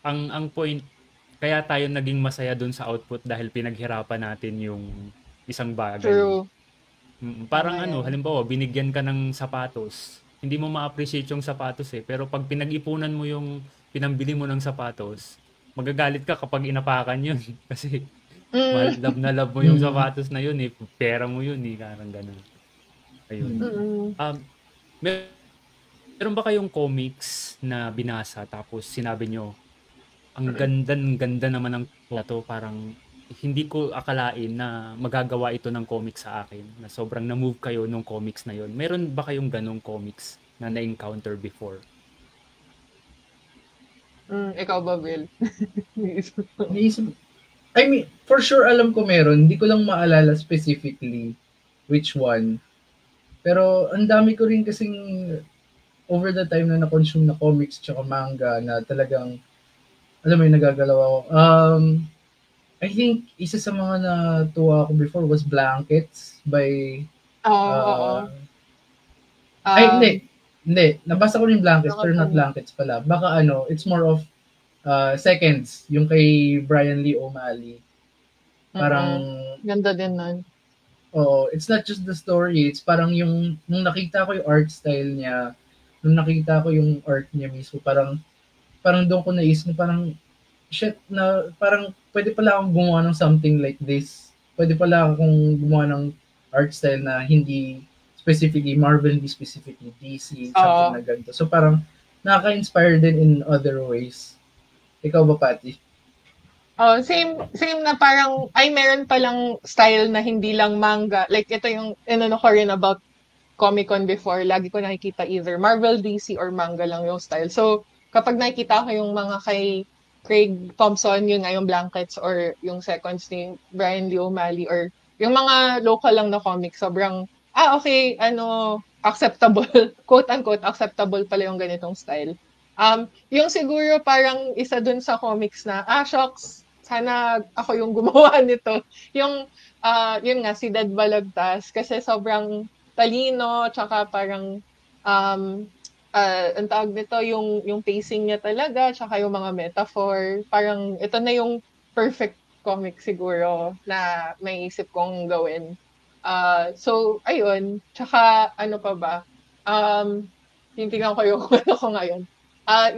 Ang point, kaya tayo naging masaya dun sa output dahil pinaghirapan natin yung isang bagay. True. Parang halimbawa, binigyan ka ng sapatos. Hindi mo ma-appreciate yung sapatos eh. Pero pag pinag-ipunan mo yung pinambili mo ng sapatos, magagalit ka kapag inapakan yun. Kasi love na love mo yung sapatos na yun eh. Pera mo yun eh. Karang ganun. Ayun. Meron ba kayong comics na binasa tapos sinabi nyo, ang ganda naman ng plato, parang hindi ko akalain na magagawa ito ng comics sa akin, na sobrang na-move kayo nung comics na yun. Meron ba kayong ganong comics na na-encounter before? Ikaw ba, Will? I mean, for sure alam ko meron. Hindi ko lang maalala specifically which one. Pero ang dami ko rin kasing over the time na na-consume na comics tsaka manga na talagang, alam mo yung nagagalaw ako. I think isa sa mga natuwa ko before was Blankets by hindi. Nabasa ko rin Blankets pero not Blankets pala. Baka it's more of Seconds, yung kay Brian Lee O'Malley. Parang ganda din nun. Oo, it's not just the story, it's parang nung nakita ko yung art style niya, nung nakita ko yung art niya mismo, parang doon ko naisip, parang shit, na parang pwede pala akong gumawa ng something like this. Pwede pala akong gumawa ng art style na hindi specifically Marvel, hindi specifically DC, Oo. something na ganito. So parang nakaka-inspire din in other ways. Ikaw ba, Patty? Oh, same na parang, ay, meron palang style na hindi lang manga. Like, ito yung, inano ko rin about Comic-Con before, lagi ko nakikita either Marvel, DC, or manga lang yung style. So, kapag nakikita ko yung mga kay Craig Thompson, yun nga yung Blankets, or yung seconds ni Brian Lee O'Malley, or yung mga local lang na comics, sobrang, okay, acceptable, quote-unquote, acceptable pala yung ganitong style. Yung siguro parang isa dun sa comics na, shocks, sana ako yung gumawa nito. Yung, yun nga, si Dead Balagtas, kasi sobrang talino, tsaka parang, ang tawag nito, yung pacing niya talaga, tsaka yung mga metaphor, parang ito na yung perfect comic siguro na may isip kong gawin. So, ayun, tsaka ano pa ba, tingnan ko yung ano ko ngayon.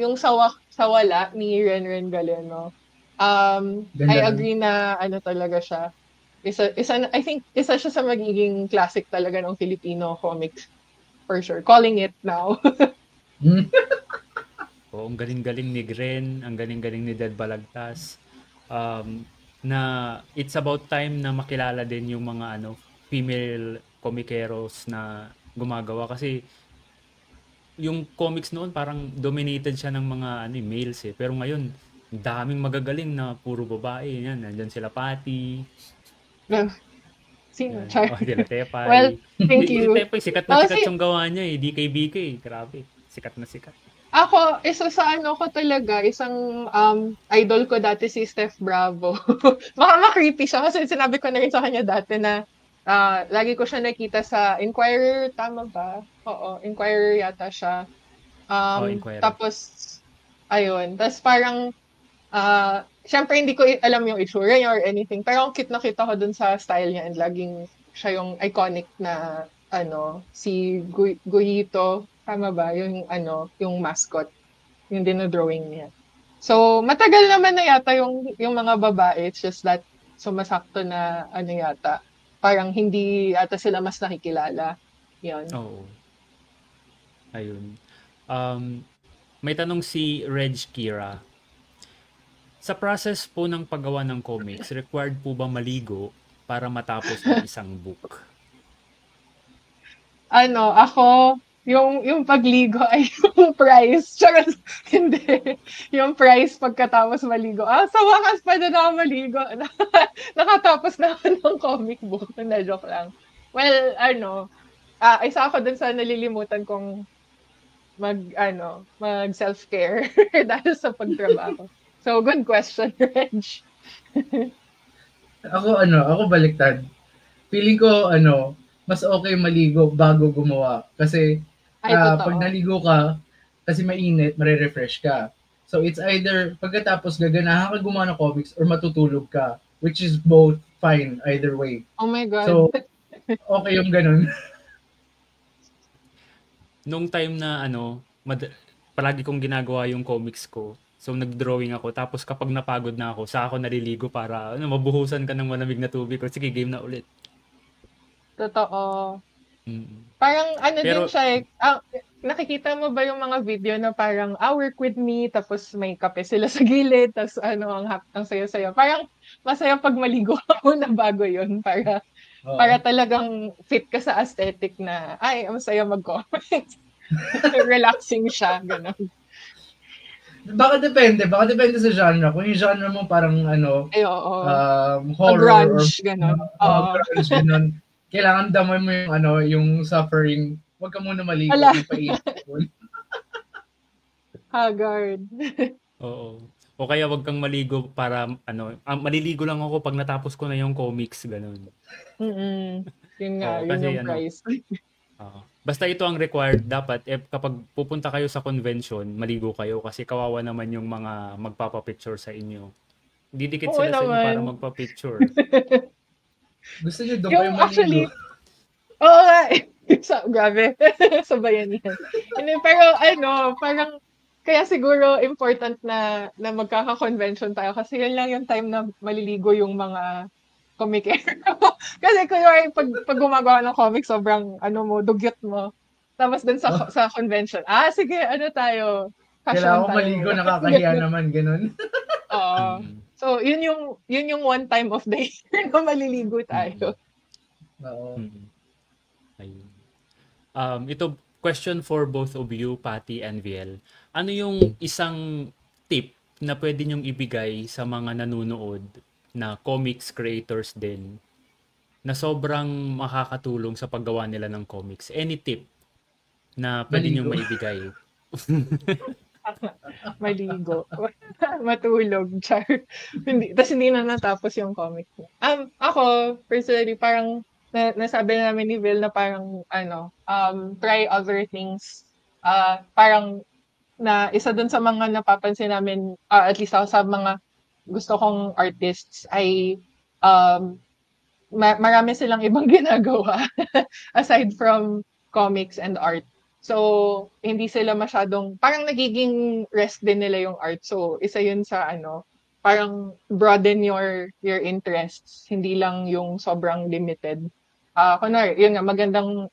Yung Sawala ni Renren Galeno. Ganda I nun. agree na ano talaga siya. I think isa siya sa magiging classic talaga ng Filipino comics. For sure. Calling it now. Oo, ang galing-galing ni Gren, ang galing-galing ni Dead Balagtas. Na it's about time na makilala din yung mga female komikeros na gumagawa kasi yung comics noon parang dominated siya ng mga males eh. Pero ngayon, daming magagaling na puro babae. Yan, nandyan sila Patty. Sino? Yan. Char. Sila Tepay. Well, thank Si you. Tepay, sikat na sikat yung gawa niya eh. DKBK. Grabe. Sikat na sikat. Ako, isa sa ano ko talaga, isang idol ko dati si Steph Bravo. Baka ma-creepy siya kasi sinabi ko na rin sa kanya dati na lagi ko siya nakita sa Inquirer, tama ba? Oo, Inquirer yata siya. Inquirer. Tapos, ayun. Tapos parang, syempre hindi ko alam yung itsura niya or anything, pero ang cute na kita ko dun sa style niya and laging siya yung iconic na, si Guyito, tama ba? Yung mascot, yung dinodrawing niya. So, matagal naman na yata yung mga babae. It's just that sumasakto na yata. Parang hindi yata sila mas nakikilala. Yun. Oo. Ayun. May tanong si Reg Kira. Sa process po ng paggawa ng comics, required po ba maligo para matapos ang isang book? Ako, yung pagligo ay yung prize. Charot, hindi. Yung prize pagkatapos maligo. Sa wakas pa na ako maligo. Nakatapos na ako ng comic book. Na joke lang. Well, isa ako dun sa nalilimutan kong mag self-care dahil sa pagtrabaho. So, good question, Reg. Ako baliktad. Feeling ko, mas okay maligo bago gumawa. Kasi, pag naligo ka, kasi mainit, marerefresh ka. So, it's either, pagkatapos gaganahan ka gumawa ng comics or matutulog ka. Which is both fine, either way. Oh my God. So, okay yung ganun. Nung time na, palagi kong ginagawa yung comics ko. So, nag-drawing ako. Tapos, kapag napagod na ako, saka ako naliligo para, mabuhusan ka ng malamig na tubig. O, sige, game na ulit. Totoo. Mm. Parang din siya nakikita mo ba yung mga video na parang work with me, tapos may kape sila sa gilid, tapos ang sayo-sayo. Parang masaya pag maligo ako na bago yun para talagang fit ka sa aesthetic na masaya mag-comment. Relaxing siya, gano'n. Baka depende sa genre. Kung yung genre mo parang horror grunge, gano'n. Grunge, gano'n. Kailangan damay mo yung suffering. Huwag ka muna maligo. Haggard. Oo. O kaya wag kang maligo para maliligo lang ako pag natapos ko na yung comics, ganun. Yun nga, yun yung price. Basta ito ang required dapat kapag pupunta kayo sa convention, maligo kayo kasi kawawa naman yung mga magpapa-picture sa inyo. Didikit sila sa inyo para magpa-picture. Gusto niyo doon kayo maligo? Actually, grabe. Sabayan yan. Pero parang kaya siguro important na magkaka-convention tayo kasi yun lang yung time na maliligo yung mga komikero. Kasi kunwari, pag gumagawa ng comic, sobrang, dugyot mo. Tapos dun sa convention, sige, tayo? Kailangan Fashion ko tayo maligo, ngayon. nakakahiya naman, ganun. Oo. Mm. So, yun yung one time of the year na maliligo tayo. Oo. Ayun. Ito, question for both of you, Patty and Viel. Ano yung isang tip na pwede nyong ibigay sa mga nanonood na comics creators din na sobrang makakatulong sa paggawa nila ng comics? Any tip na pwede nyong Maligo. maibigay? Maligo. Matulog. Char. Hindi na natapos yung comic mo. Ako, personally, parang nasabi namin ni Vil na parang, try other things. Parang, na isa dun sa mga napapansin namin, at least ako sa mga gusto kong artists, ay marami silang ibang ginagawa aside from comics and art. So, hindi sila masyadong, parang nagiging rest din nila yung art. So, isa yun sa parang broaden your interests. Hindi lang yung sobrang limited. Kunwari, yun nga, magandang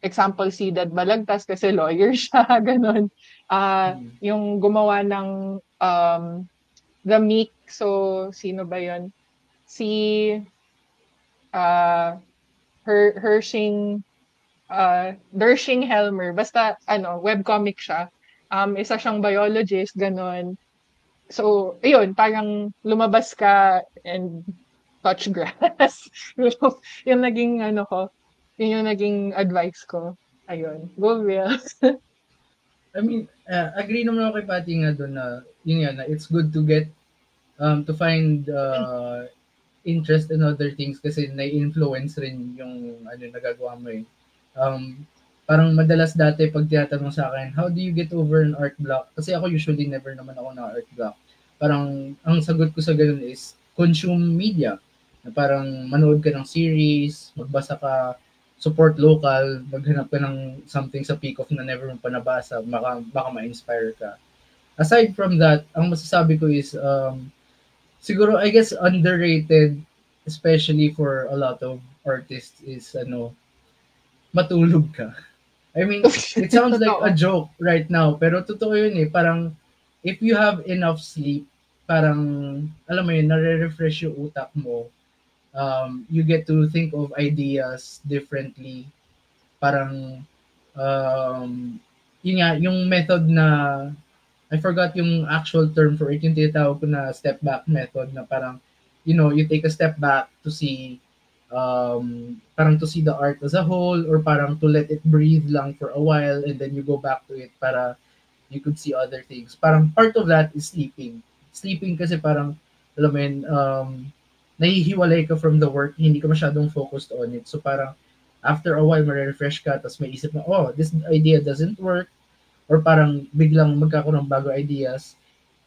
example si Dad Balagtas kasi lawyer siya, ganun. Yung gumawa ng The Meek, so sino ba yun? Si Hershing Dershing Helmer. Basta, webcomic siya. Isa siyang biologist, ganon. So, ayun, parang lumabas ka and touch grass. yung naging, yun yung naging advice ko. Ayun. Go, Will. I mean, agree naman ako kay Patty nga doon na, yun nga, na it's good to get, to find interest in other things kasi na-influence rin yung nagagawa mo eh. Parang madalas dati pag tinatanong sa akin, how do you get over an art block? Kasi ako usually never naman ako na art block. Parang ang sagot ko sa ganun is consume media. Na parang manood ka ng series, magbasa ka, support local, maghanap ka ng something sa Peacock na never mo pa nabasa, baka ma-inspire ka. Aside from that, ang masasabi ko is siguro I guess underrated especially for a lot of artists is matulog ka. I mean, it sounds like a joke right now, pero totoo yun eh. Parang, if you have enough sleep, parang, alam mo yun, nare-refresh yung utak mo. You get to think of ideas differently. Parang, yun nga, yung method na, I forgot yung actual term for it, yung tinatawag ko na step back method na parang, you take a step back to see parang to see the art as a whole or parang to let it breathe lang for a while and then you go back to it para you could see other things. Parang part of that is sleeping. Sleeping kasi parang, alam mo yun, nahihiwalay ka from the work, hindi ka masyadong focused on it. So parang after a while, ma-refresh ka, tapos may isip na, this idea doesn't work or parang biglang magkakaroon ng bago ideas.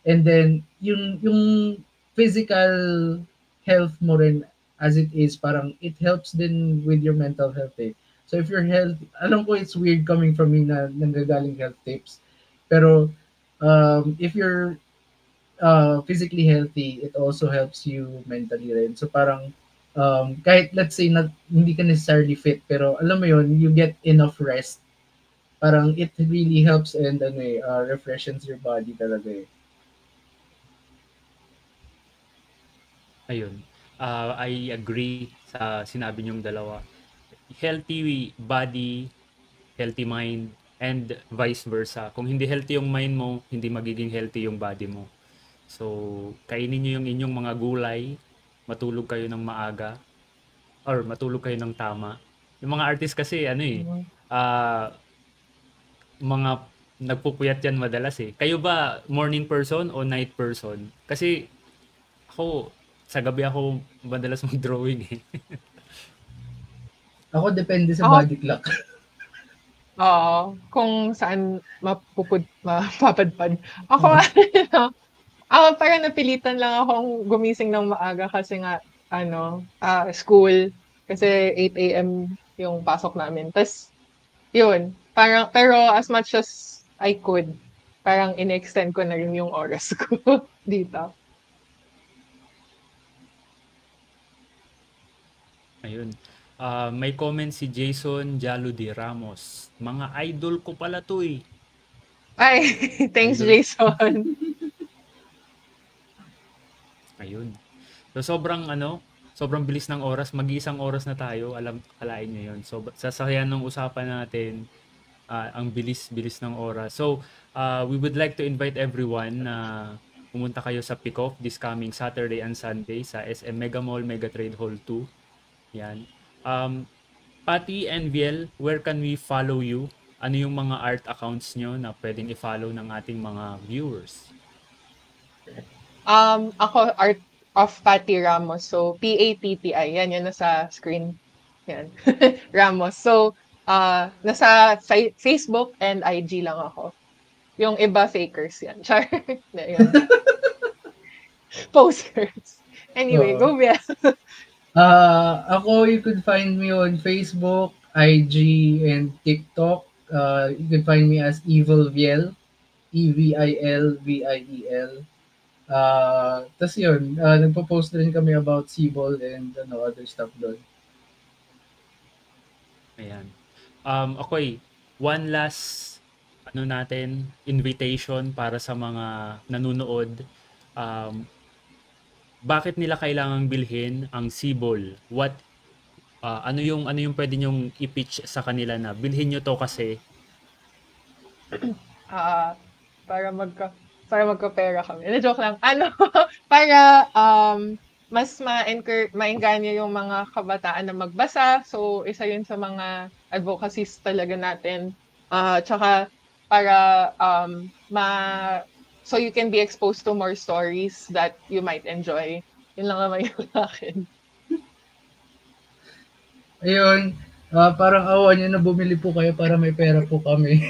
And then, yung physical health mo rin as it is, parang it helps din with your mental health eh. So if your health, alam ko it's weird coming from me na nanggagaling health tips, pero if you're physically healthy, it also helps you mentally rin. So parang kahit let's say na hindi ka necessarily fit, pero alam mo yun, you get enough rest. Parang it really helps and refreshes your body talaga eh. Ayun. I agree sa sinabi niyong dalawa. Healthy body, healthy mind, and vice versa. Kung hindi healthy yung mind mo, hindi magiging healthy yung body mo. So, kainin niyo yung inyong mga gulay, matulog kayo ng maaga, or matulog kayo ng tama. Yung mga artist kasi, mga nagpupuyat yan madalas eh. Kayo ba morning person o night person? Kasi ako, sa gabi ako madalas mag-drawing eh. Ako depende sa body clock. Oo, kung saan mapapadpad. Ako, parang napilitan lang akong gumising ng maaga kasi nga, school. Kasi 8 a.m. yung pasok namin. Tapos, yun. Parang, pero as much as I could, parang in-extend ko na rin yung oras ko dito. Ayun. May comment si Jason Jaludi Ramos. Mga idol ko pala to eh. Ay, thanks, Idol. Jason. Ayun. So sobrang bilis ng oras. Mag-iisang oras na tayo. Alain nyo yun. So sasayan ng usapan natin. Ang bilis-bilis ng oras. So we would like to invite everyone na pumunta kayo sa Pick-Off this coming Saturday and Sunday sa SM Mega Mall, Mega Trade Hall 2. Yan. Patty and Viel, where can we follow you? Ano yung mga art accounts nyo na pwedeng i-follow ng ating mga viewers? Ako, Art of Patty Ramos. So, P-A-T-T-I. Yan, yan nasa screen. Yan. Ramos. So, nasa Facebook and IG lang ako. Yung iba, fakers yan. Char. Yan. Posters. Anyway, go Biel. Ako, you could find me on Facebook, IG, and TikTok. You can find me as Evil Viel. EVILVIEL. Tas yun, nagpo-post rin kami about Cebol and other stuff doon. Ayan. Okay, one last invitation para sa mga nanonood. Bakit nila kailangang bilhin ang Cebol? Ano yung pwede nyong i-pitch sa kanila na bilhin nyo to kasi para magka-pera kami. Joke lang. Para mas maengganyo yung mga kabataan na magbasa. So, isa yun sa mga advocacies talaga natin. Tsaka para so you can be exposed to more stories that you might enjoy. Yun lang naman yung akin. Ayun, parang awa nyo na bumili po kayo para may pera po kami.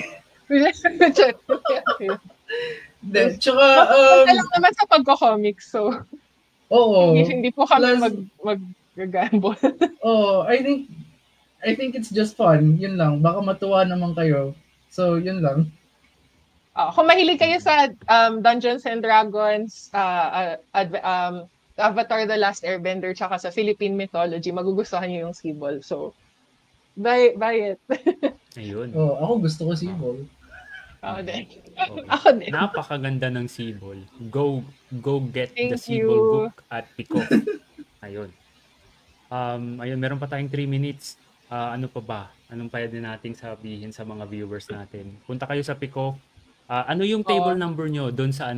Tsaka, lang naman sa pagko-comics, so oo. Hindi po kami mag-gamble. I think it's just fun. Yun lang. Baka matuwa naman kayo. So, yun lang. Kung mahilig kayo sa Dungeons and Dragons, Avatar The Last Airbender, tsaka sa Philippine mythology, magugustuhan niyo yung Cebol. So, buy it. Ayun. Ako gusto ko Cebol. Ako din. Okay. Ako din. Napakaganda ng Cebol. Go get the Thank Cebol you. book at Pick-Off. Ayun. Ayun, meron pa tayong 3 minutes. Ano pa ba? Anong pwede nating sabihin sa mga viewers natin? Punta kayo sa Pick-Off. Ano yung table number nyo doon sa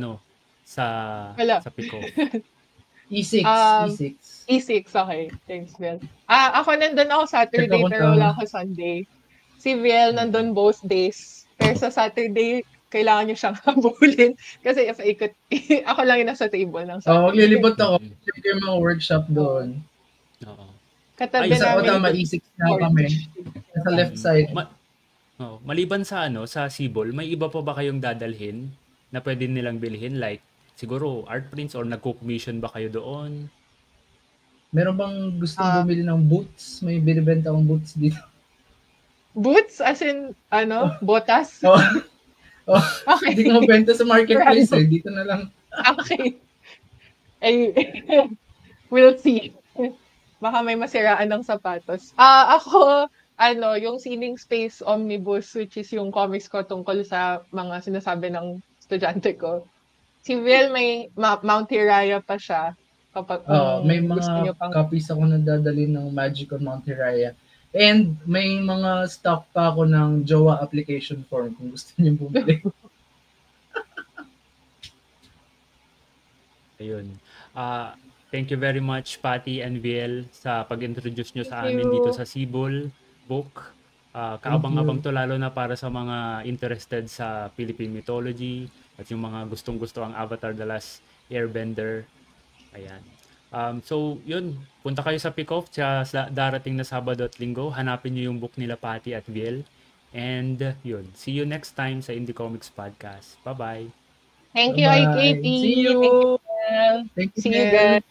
sa Pick-Off? E6. E6, okay. Thanks, Biel. Ako nandun ako Saturday, pero wala ako Sunday. Si Biel nandun both days. Pero sa Saturday, kailangan niyo siyang habulin. Kasi ako lang yung nasa table ng Saturday. Maglilibot ako. Ito yung mga workshop doon. Oo. Katabi namin. E6 na kami. Sa left side. Maliban sa sa Cebol, may iba pa ba kayong dadalhin na pwede nilang bilhin? Like, siguro, art prints or nagko-commission ba kayo doon? Meron bang gustong bumili ng boots? May binibenta akong boots dito. Boots? As in, botas? Okay. Hindi ko mabenta sa marketplace Dito na lang. Okay. We'll see. Baka may masiraan ng sapatos. Ako, yung Sining Space Omnibus, which is yung comics ko tungkol sa mga sinasabi ng estudyante ko. Si Vil, may Mount Hiraya pa siya. Kapag may mga copies ako na dadalhin ng Magic on Mount Hiraya. And may mga stock pa ako ng Jowa application form kung gusto niyo bumili. Ayun. Thank you very much, Patty and Viel, sa pag-introduce nyo sa amin dito sa Cebol book. Kaabang-abang to lalo na para sa mga interested sa Philippine mythology at yung mga gustong-gusto ang Avatar The Last Airbender. Ayan. So, yun. Punta kayo sa Pick-Off sa darating na Sabado at Linggo. Hanapin nyo yung book nila, Patty at Viel. And, yun. See you next time sa Indie Comics Podcast. Bye-bye. Thank you, IKT. See you. Thank you. See you guys.